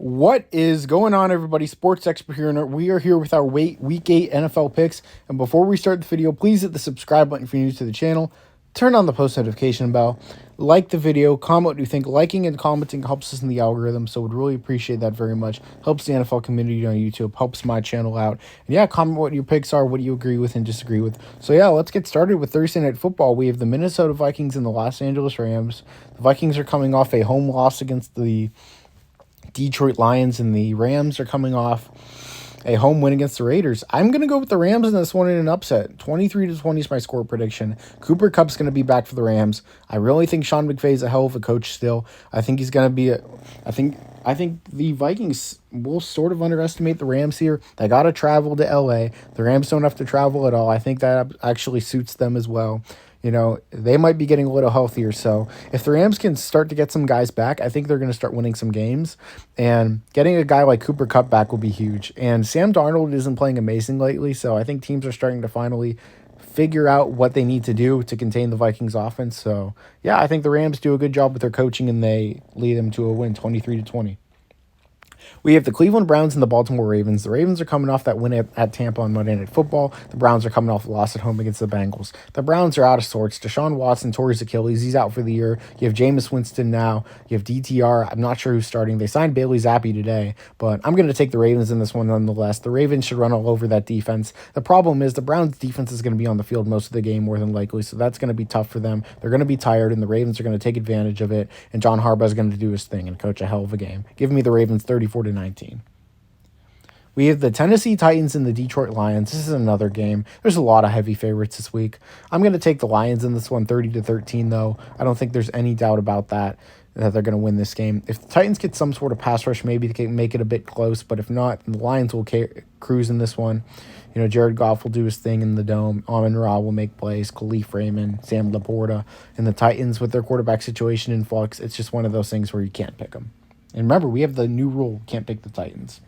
What is going on, everybody? Sports expert here, and we are here with our Week 8 NFL picks. And before we start the video, please hit the subscribe button if you're new to the channel. Turn on the post notification bell. Like the video. Comment what you think. Liking and commenting helps us in the algorithm, so would really appreciate that very much. Helps the NFL community on YouTube. Helps my channel out. And yeah, comment what your picks are, what you agree with and disagree with. So yeah, let's get started with Thursday Night Football. We have the Minnesota Vikings and the Los Angeles Rams. The Vikings are coming off a home loss against the Detroit Lions, and the Rams are coming off a home win against the Raiders. I'm going to go with the Rams in this one in an upset. 23-20 is my score prediction. Cooper Kupp's going to be back for the Rams. I really think Sean McVay is a hell of a coach still. I think he's going to be I think the Vikings will sort of underestimate the Rams here. They got to travel to LA. The Rams don't have to travel at all. I think that actually suits them as well. You know, they might be getting a little healthier. So if the Rams can start to get some guys back, I think they're going to start winning some games. And getting a guy like Cooper Kupp back will be huge. And Sam Darnold isn't playing amazing lately, so I think teams are starting to finally figure out what they need to do to contain the Vikings offense. So, yeah, I think the Rams do a good job with their coaching, and they lead them to a win, 23-20. We have the Cleveland Browns and the Baltimore Ravens. The Ravens are coming off that win at Tampa on Monday Night Football. The Browns are coming off a loss at home against the Bengals. The Browns are out of sorts. Deshaun Watson tore his Achilles. He's out for the year. You have Jameis Winston now. You have DTR. I'm not sure who's starting. They signed Bailey Zappi today, but I'm going to take the Ravens in this one nonetheless. The Ravens should run all over that defense. The problem is the Browns' defense is going to be on the field most of the game more than likely, so that's going to be tough for them. They're going to be tired, and the Ravens are going to take advantage of it, and John Harbaugh is going to do his thing and coach a hell of a game. Give me the Ravens 34-19. We have the Tennessee Titans and the Detroit Lions. This is another game. There's a lot of heavy favorites this week. I'm going to take the Lions in this one 30-13, though. I don't think there's any doubt about that they're going to win this game. If the Titans get some sort of pass rush, maybe they can make it a bit close. But if not, the Lions will cruise in this one. You know, Jared Goff will do his thing in the dome. Amon-Ra will make plays. Khalif Raymond, Sam Laporta. And the Titans, with their quarterback situation in flux, it's just one of those things where you can't pick them. And remember, we have the new rule, can't pick the Titans.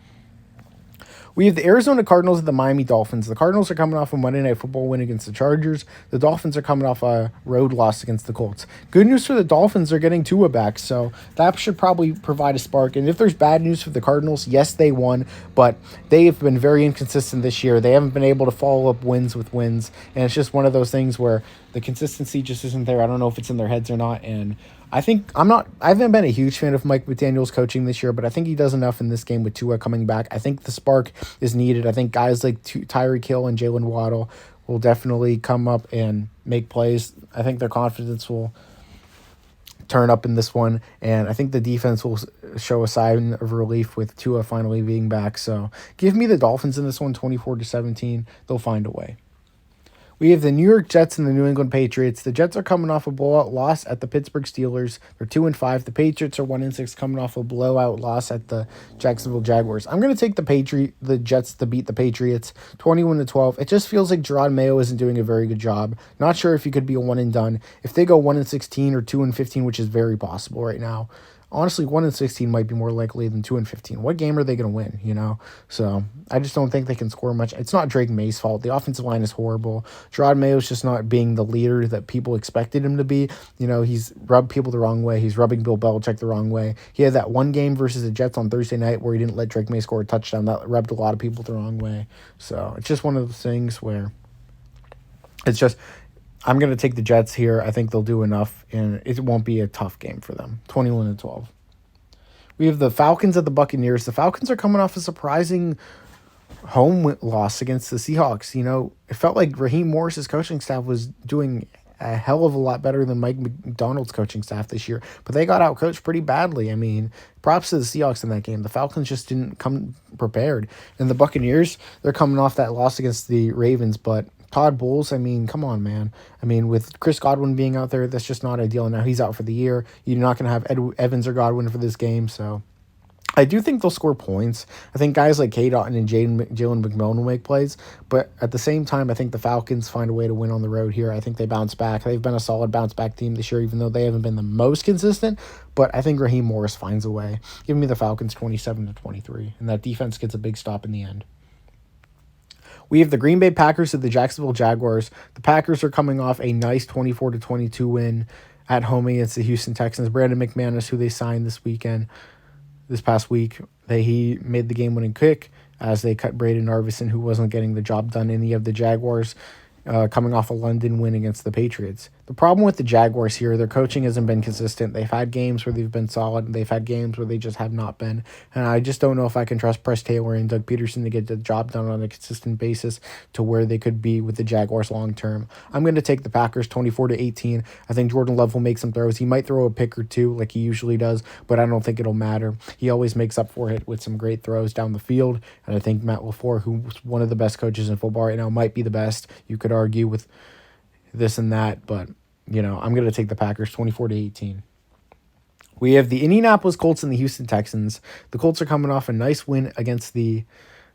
We have the Arizona Cardinals and the Miami Dolphins. The Cardinals are coming off a Monday Night Football win against the Chargers. The Dolphins are coming off a road loss against the Colts. Good news for the Dolphins, they're getting Tua back, so that should probably provide a spark. And if there's bad news for the Cardinals, yes, they won, but they have been very inconsistent this year. They haven't been able to follow up wins with wins, and it's just one of those things where the consistency just isn't there. I don't know if it's in their heads or not, and I haven't been a huge fan of Mike McDaniel's coaching this year, but I think he does enough in this game with Tua coming back. I think the spark is needed. I think guys like Tyreek Hill and Jalen Waddle will definitely come up and make plays. I think their confidence will turn up in this one, and I think the defense will show a sign of relief with Tua finally being back. So give me the Dolphins in this one, 24-17. They'll find a way. We have the New York Jets and the New England Patriots. The Jets are coming off a blowout loss at the Pittsburgh Steelers. They're 2-5. The Patriots are 1-6, coming off a blowout loss at the Jacksonville Jaguars. I'm going to take the Jets to beat the Patriots 21-12. It just feels like Gerard Mayo isn't doing a very good job. Not sure if he could be a one and done. If they go 1-16 or 2-15, which is very possible right now. Honestly, 1-16 might be more likely than 2-15. What game are they going to win, you know? So I just don't think they can score much. It's not Drake May's fault. The offensive line is horrible. Gerard Mayo's just not being the leader that people expected him to be. You know, he's rubbed people the wrong way. He's rubbing Bill Belichick the wrong way. He had that one game versus the Jets on Thursday night where he didn't let Drake May score a touchdown. That rubbed a lot of people the wrong way. So it's just one of those things where it's just, I'm going to take the Jets here. I think they'll do enough, and it won't be a tough game for them. 21-12. We have the Falcons at the Buccaneers. The Falcons are coming off a surprising home loss against the Seahawks. You know, it felt like Raheem Morris's coaching staff was doing a hell of a lot better than Mike McDonald's coaching staff this year, but they got outcoached pretty badly. I mean, props to the Seahawks in that game. The Falcons just didn't come prepared. And the Buccaneers, they're coming off that loss against the Ravens, but Todd Bowles, I mean, come on, man. I mean, with Chris Godwin being out there, that's just not ideal. And now he's out for the year. You're not going to have Evans or Godwin for this game. So I do think they'll score points. I think guys like K. Dotton and Jalen McMillan will make plays. But at the same time, I think the Falcons find a way to win on the road here. I think they bounce back. They've been a solid bounce-back team this year, even though they haven't been the most consistent. But I think Raheem Morris finds a way. Give me the Falcons 27-23. And that defense gets a big stop in the end. We have the Green Bay Packers and the Jacksonville Jaguars. The Packers are coming off a nice 24-22 win at home against the Houston Texans. Brandon McManus, who they signed this past week, he made the game-winning kick as they cut Braden Arvison, who wasn't getting the job done. And you have the Jaguars coming off a London win against the Patriots. The problem with the Jaguars here, their coaching hasn't been consistent. They've had games where they've been solid, and they've had games where they just have not been. And I just don't know if I can trust Press Taylor and Doug Peterson to get the job done on a consistent basis to where they could be with the Jaguars long term. I'm going to take the Packers 24-18. I think Jordan Love will make some throws. He might throw a pick or two like he usually does, but I don't think it'll matter. He always makes up for it with some great throws down the field. And I think Matt LaFleur, who's one of the best coaches in football right now, might be the best. You could argue with this and that, but I'm going to take the Packers 24-18. We have the Indianapolis Colts and the Houston Texans. The Colts are coming off a nice win against the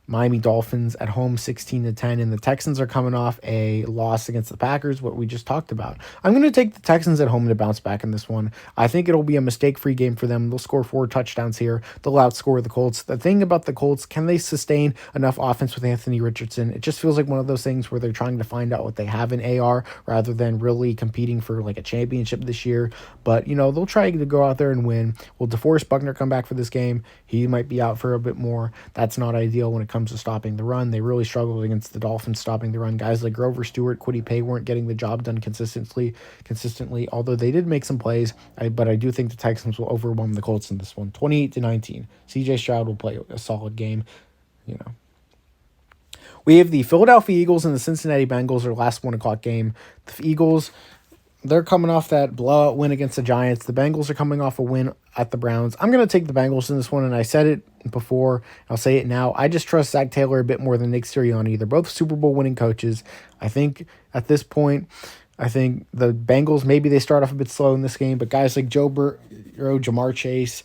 Miami Dolphins at home 16-10, and the Texans are coming off a loss against the Packers, what we just talked about. I'm going to take the Texans at home to bounce back in this one. I think it'll be a mistake-free game for them. They'll score 4 touchdowns here. They'll outscore the Colts. The thing about the Colts, can they sustain enough offense with Anthony Richardson? It just feels like one of those things where they're trying to find out what they have in AR rather than really competing for like a championship this year. But, they'll try to go out there and win. Will DeForest Buckner come back for this game? He might be out for a bit more. That's not ideal when it comes to stopping the run. They really struggled against the Dolphins stopping the run. Guys like Grover Stewart, Kwity Paye weren't getting the job done consistently, although they did make some plays. But I do think the Texans will overwhelm the Colts in this one, 28-19. CJ Stroud will play a solid game. We have the Philadelphia Eagles and the Cincinnati Bengals, our last 1 o'clock game. The Eagles, they're coming off that blowout win against the Giants. The Bengals are coming off a win at the Browns. I'm going to take the Bengals in this one, and I said it before. I'll say it now. I just trust Zach Taylor a bit more than Nick Sirianni. They're both Super Bowl winning coaches. I think at this point, the Bengals, maybe they start off a bit slow in this game, but guys like Joe Burrow, Jamar Chase,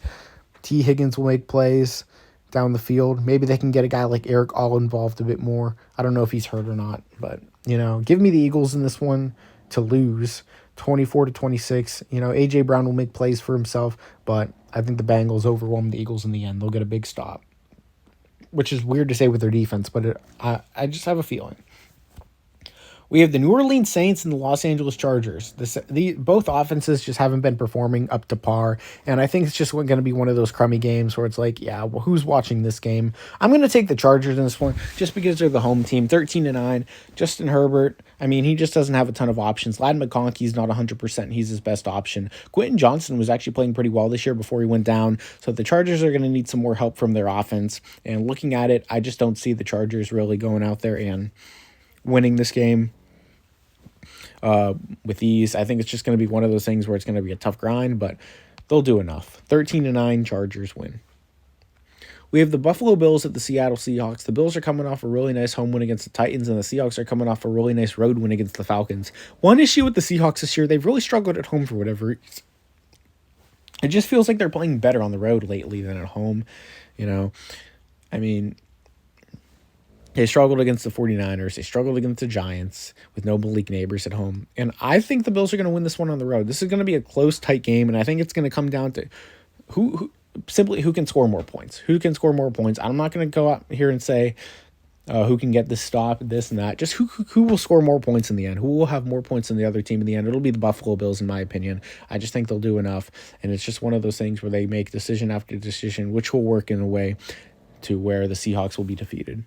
T. Higgins will make plays down the field. Maybe they can get a guy like Eric All involved a bit more. I don't know if he's hurt or not, but, give me the Eagles in this one to lose. 24-26. A.J. Brown will make plays for himself, but I think the Bengals overwhelm the Eagles in the end. They'll get a big stop, which is weird to say with their defense, but I just have a feeling. We have the New Orleans Saints and the Los Angeles Chargers. Both offenses just haven't been performing up to par, and I think it's just going to be one of those crummy games where it's like, yeah, well, who's watching this game? I'm going to take the Chargers in this one just because they're the home team, 13-9. Justin Herbert, he just doesn't have a ton of options. Ladd McConkey's not 100%. He's his best option. Quentin Johnson was actually playing pretty well this year before he went down, so the Chargers are going to need some more help from their offense, and looking at it, I just don't see the Chargers really going out there and winning this game with ease. I think it's just going to be one of those things where it's going to be a tough grind, but they'll do enough. 13-9, Chargers win. We have the Buffalo Bills at the Seattle Seahawks. The Bills are coming off a really nice home win against the Titans, and the Seahawks are coming off a really nice road win against the Falcons. One issue with the Seahawks this year, they've really struggled at home for whatever reason. It just feels like they're playing better on the road lately than at home. They struggled against the 49ers. They struggled against the Giants with no Malik Neighbors at home. And I think the Bills are going to win this one on the road. This is going to be a close, tight game, and I think it's going to come down to who can score more points. Who can score more points? I'm not going to go out here and say who can get this stop, this and that. Just who will score more points in the end? Who will have more points than the other team in the end? It'll be the Buffalo Bills, in my opinion. I just think they'll do enough, and it's just one of those things where they make decision after decision, which will work in a way to where the Seahawks will be defeated.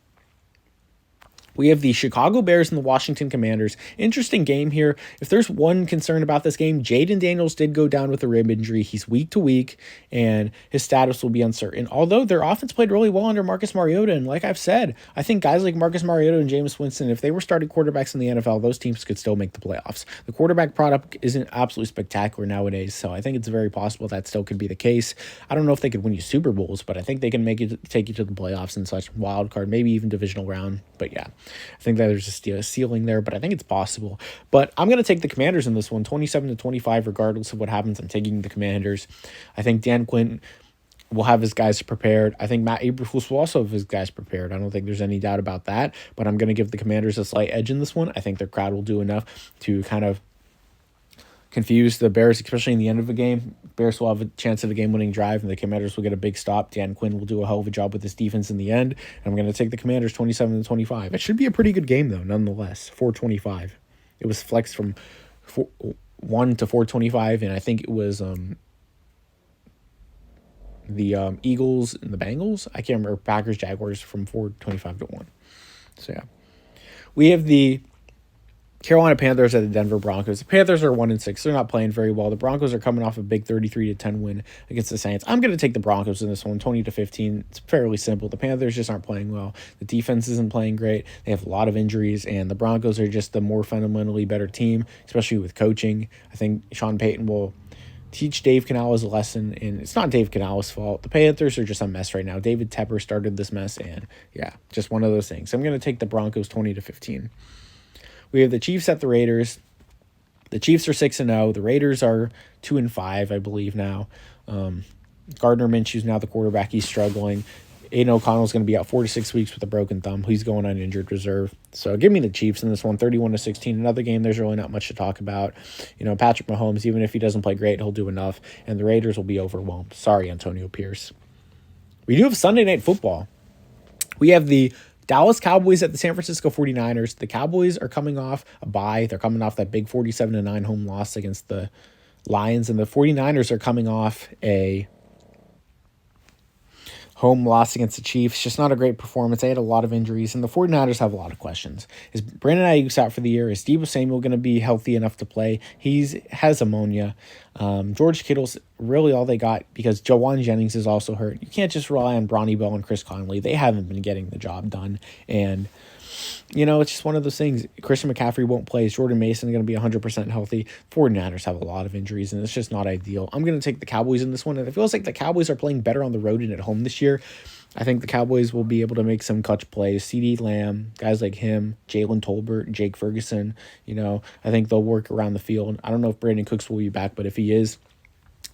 We have the Chicago Bears and the Washington Commanders. Interesting game here. If there's one concern about this game, Jaden Daniels did go down with a rib injury. He's week to week, and his status will be uncertain. Although their offense played really well under Marcus Mariota, and like I've said, I think guys like Marcus Mariota and Jameis Winston, if they were starting quarterbacks in the NFL, those teams could still make the playoffs. The quarterback product isn't absolutely spectacular nowadays, so I think it's very possible that still could be the case. I don't know if they could win you Super Bowls, but I think they can take you to the playoffs and such, wild card, maybe even divisional round. But yeah, I think that there's just a ceiling there, but I think it's possible. But I'm going to take the Commanders in this one, 27-25, regardless of what happens. I'm taking the Commanders. I think Dan Quinn will have his guys prepared. I think Matt Eberflus will also have his guys prepared. I don't think there's any doubt about that, but I'm going to give the Commanders a slight edge in this one. I think their crowd will do enough to kind of confuse the Bears, especially in the end of the game. Bears will have a chance at a game-winning drive, and the Commanders will get a big stop. Dan Quinn will do a hell of a job with his defense in the end, and I'm going to take the Commanders 27-25. It should be a pretty good game, though, nonetheless. 425. It was flexed from 1 to 425, and I think it was the Eagles and the Bengals. I can't remember. Packers, Jaguars from 425 to 1. So, yeah. We have the Carolina Panthers at the Denver Broncos. The Panthers are 1-6. They're not playing very well. The Broncos are coming off a big 33-10 win against the Saints. I'm going to take the Broncos in this one, 20-15. It's fairly simple. The Panthers just aren't playing well. The defense isn't playing great. They have a lot of injuries, and the Broncos are just the more fundamentally better team, especially with coaching. I think Sean Payton will teach Dave Canales a lesson, and it's not Dave Canales' fault. The Panthers are just a mess right now. David Tepper started this mess, and yeah, just one of those things. I'm going to take the Broncos 20-15. We have the Chiefs at the Raiders. The Chiefs are 6-0. The Raiders are 2-5, I believe now. Gardner Minshew's now the quarterback. He's struggling. Aiden O'Connell's going to be out 4 to 6 weeks with a broken thumb. He's going on injured reserve. So give me the Chiefs in this one, 31-16. Another game there's really not much to talk about. Patrick Mahomes, even if he doesn't play great, he'll do enough. And the Raiders will be overwhelmed. Sorry, Antonio Pierce. We do have Sunday Night Football. We have the Dallas Cowboys at the San Francisco 49ers. The Cowboys are coming off a bye. They're coming off that big 47-9 home loss against the Lions. And the 49ers are coming off a home loss against the Chiefs. Just not a great performance. They had a lot of injuries, and the 49ers have a lot of questions. Is Brandon Ayuk out for the year? Is Deebo Samuel going to be healthy enough to play? He has ammonia. George Kittle's really all they got because Jawan Jennings is also hurt. You can't just rely on Bronny Bell and Chris Conley. They haven't been getting the job done, and it's just one of those things. Christian McCaffrey won't play. Is Jordan Mason going to be 100% healthy? 49ers have a lot of injuries, and it's just not ideal. I'm going to take the Cowboys in this one, and it feels like the Cowboys are playing better on the road and at home this year. I think the Cowboys will be able to make some clutch plays. CeeDee Lamb, guys like him, Jalen Tolbert, Jake Ferguson, I think they'll work around the field. I don't know if Brandon Cooks will be back, but if he is,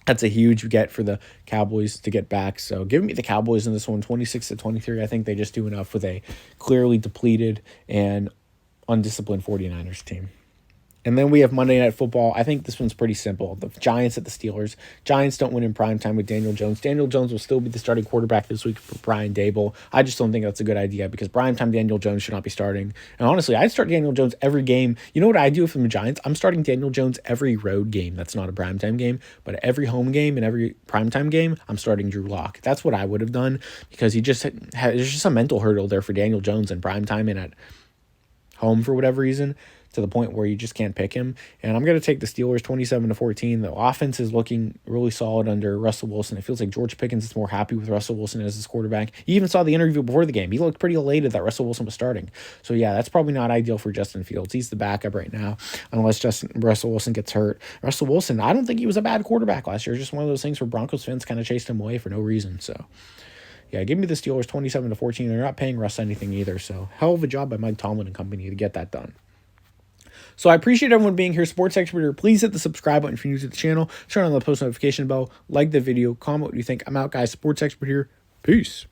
that's a huge get for the Cowboys to get back. So give me the Cowboys in this one, 26-23. I think they just do enough with a clearly depleted and undisciplined 49ers team. And then we have Monday Night Football. I think this one's pretty simple. The Giants at the Steelers. Giants don't win in primetime with Daniel Jones. Daniel Jones will still be the starting quarterback this week for Brian Dable. I just don't think that's a good idea because primetime Daniel Jones should not be starting. And honestly, I'd start Daniel Jones every game. You know what I do if I'm the Giants? I'm starting Daniel Jones every road game. That's not a primetime game, but every home game and every primetime game, I'm starting Drew Lock. That's what I would have done because there's just a mental hurdle there for Daniel Jones in primetime and at home for whatever reason, to the point where you just can't pick him. And I'm going to take the Steelers 27-14. The offense is looking really solid under Russell Wilson. It feels like George Pickens is more happy with Russell Wilson as his quarterback. You even saw the interview before the game. He looked pretty elated that Russell Wilson was starting. So yeah, that's probably not ideal for Justin Fields. He's the backup right now, unless Russell Wilson gets hurt. Russell Wilson, I don't think he was a bad quarterback last year. Just one of those things where Broncos fans kind of chased him away for no reason. So yeah, give me the Steelers 27-14. They're not paying Russ anything either. So hell of a job by Mike Tomlin and company to get that done. So I appreciate everyone being here. Sports Expert here. Please hit the subscribe button if you're new to the channel. Turn on the post notification bell. Like the video. Comment what you think. I'm out, guys. Sports Expert here. Peace.